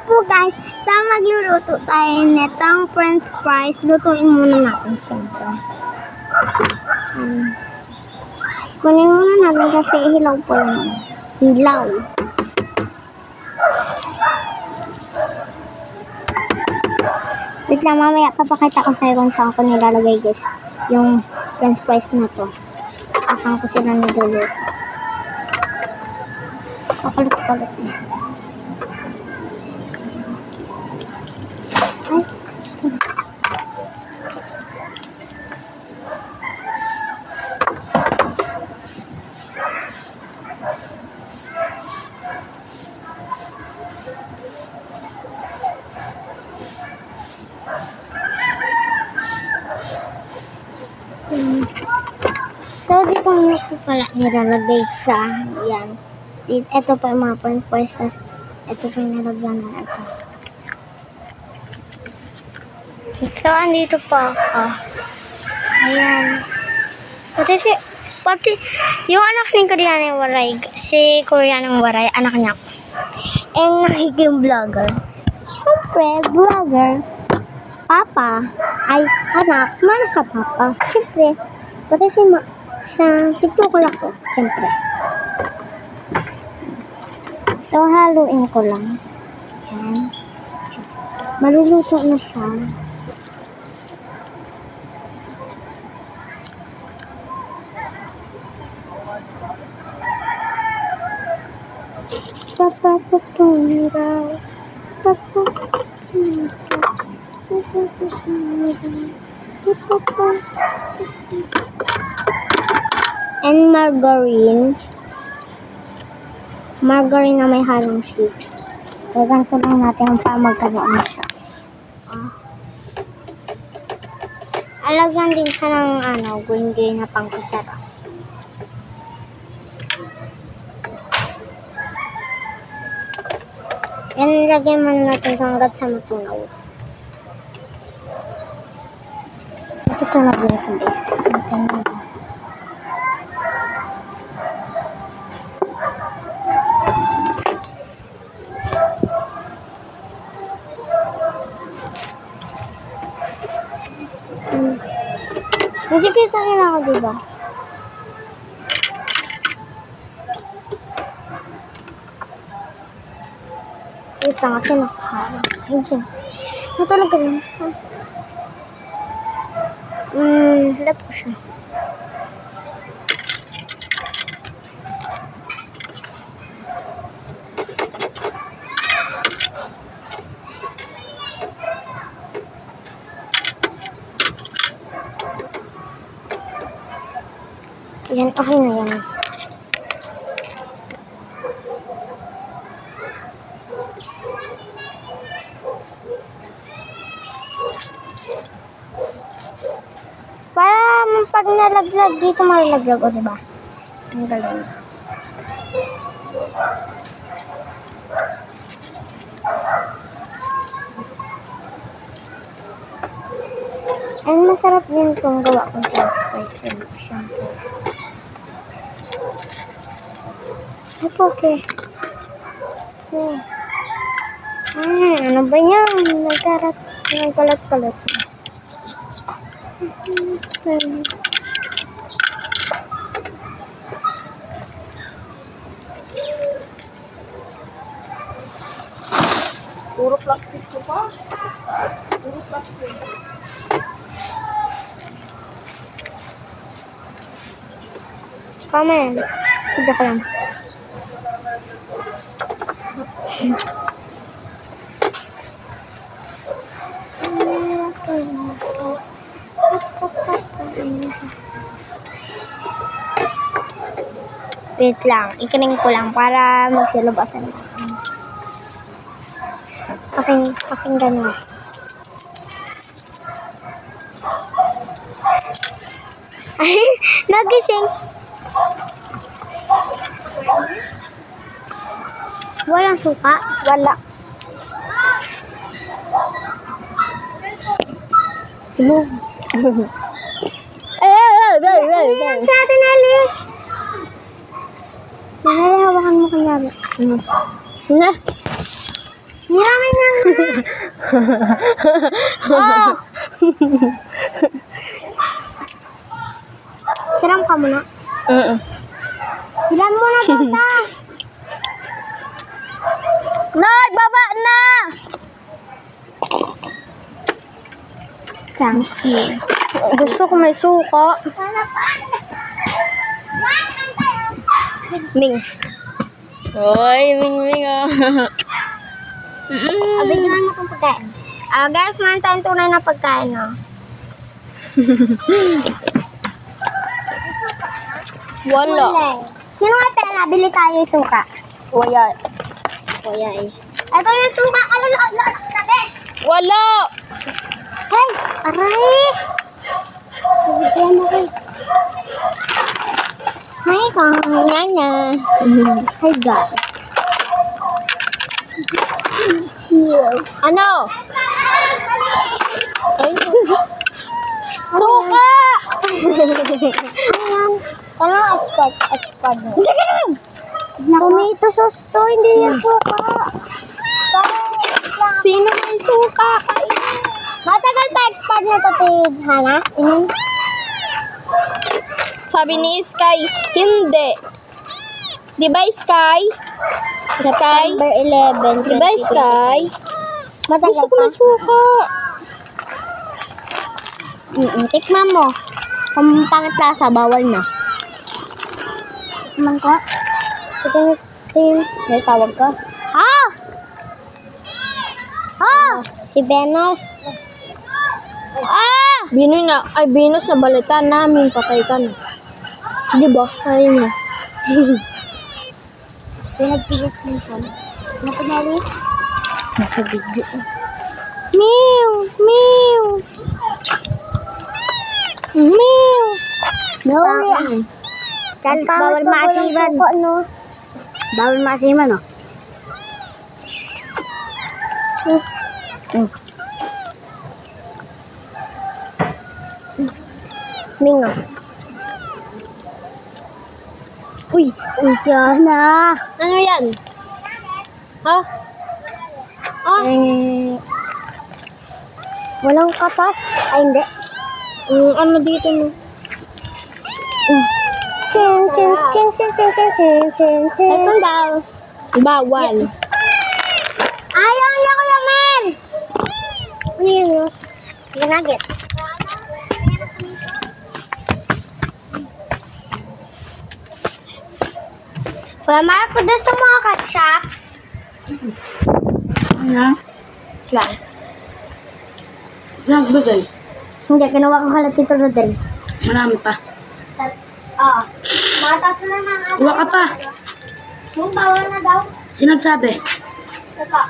po guys, sa magluluto tayo netong french fries. Lutuin muna natin siyempre. Kunin muna natin kasi hilaw po lang. Hilaw. Wait lang, mamaya papakita ko sa'yo kung saan ko nilalagay guys yung french fries na to. Asan ko sila niluluto. Pakulit-kulit na. Ay. So, dito nga po pala nilalagay siya. Yan. Ito pa yung mga french fries. Tapos, ito pa yung nilagyan na ito. So, andito pa ako. Ayan. Pati, yung anak ni Koreanang Waray, si Koreanang Waray, anak niya. And nagiging vlogger. Siyempre, vlogger. Papa ay anak, mana sa papa. Siyempre, pati sa TikTok ako, siyempre. So, haluin ko lang. Ayan. Maluluto na siya. And margarine. Margarine na may halong seeds. Ganito lang natin para magkaroon siya. Alagyan din siya ng green na pangkasarap. Yan, lagyan muna natin hanggat sa matunaw. Ito na din ito guys. Natin na. Hindi kita nila ako, diba? Yes lang kasi nakakaroon. Ayun. Matulog ka rin. Halap ko siya. Yan, okay na yan. Para pag nalaglag dito, malaglag o diba? Ang galing. And masarap din itong gawa kong spicy shampoo. Okay. Ano ba yan? Nagkalat-kalat. Puro plastic ko pa. Puro plastic. Kamen. Hindi ko lang. Wait lang. Ikaning ko lang para magsilubasan. Kasing ganun. Ay, nagising. Walang suka? Wala. Sa atin, Alice. Sinali, hawakan mo kanya. Na. Hiramin Oh! Tiram ka muna. Tiram mo na tata. Nay, baba na! Thank you. Gusto ko may suka. Ming. Oy, Ming ah. Abigyan mo itong pagkain. Guys, meron tayong tunay na pagkain, no? Wala. Sino nga pera? Bili tayo yung suka. Wala. Kuya eh. Ito yung suka. Wala! Ay! Aray! Sabigyan mo kayo. Hi, kanya. Hi, guys. It's you. Ano? Ay, suka! Ano aspad mo? Tomato sauce to, hindi yan suka. Sino may suka? Matagal pa expert na to, Tig. Hana? Sabi ni Sky, hindi. Di ba Sky? Sky? September 11. Di ba Sky? Matagal Gusto ko pa. may suka. Tikman mo. Kung pangit lasa, bawal na. Tikman ko. Tingin. May tawag ka. Ah! Ah! Si Venus. Ah! Venus na balitan namin, patay ka na. Di ba? Ayun na. Pinagpigas mo siya. Napanali? Nasa video. Mew! Mew! Mew! No, bawal maasiman. No? Bawal maasiman, no? Mingo. Uy, Diana. Ano yan? Ha? Ah? Walang katas. Ay, hindi. Ano dito no? Chin, chin, chin, chin, chin, chin, chin, chin, chin. Ito daw. Bawal. Ayaw niya, Kuya Men! Ano yun, Ros? Ginagit. Kuya Marco, gusto mo ang ketchup? Ano? Lang. Nagbigay. Hindi, kinuha ko kala Tito Rodel. Marami pa. Matatlo na ng asa. Kuha ka pa. Yung bawal na daw. Sinagsabi. Ito.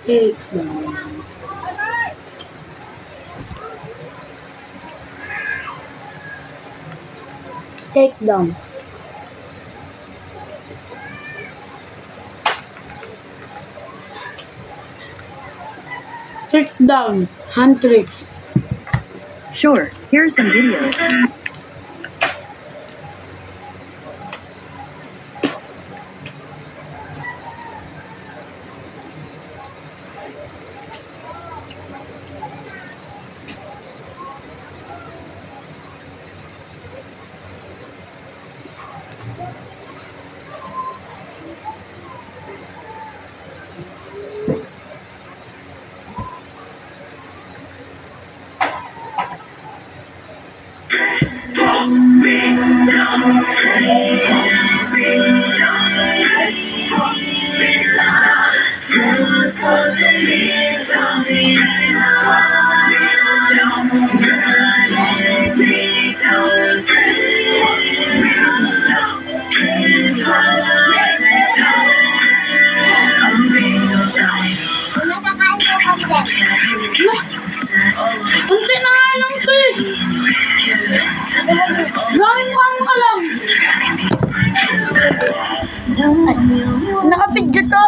Take down. Take down. Take down. Hand tricks. Sure, here are some videos. Punti na nga lang to eh. Gawin mo ka lang. Nakapidyo to.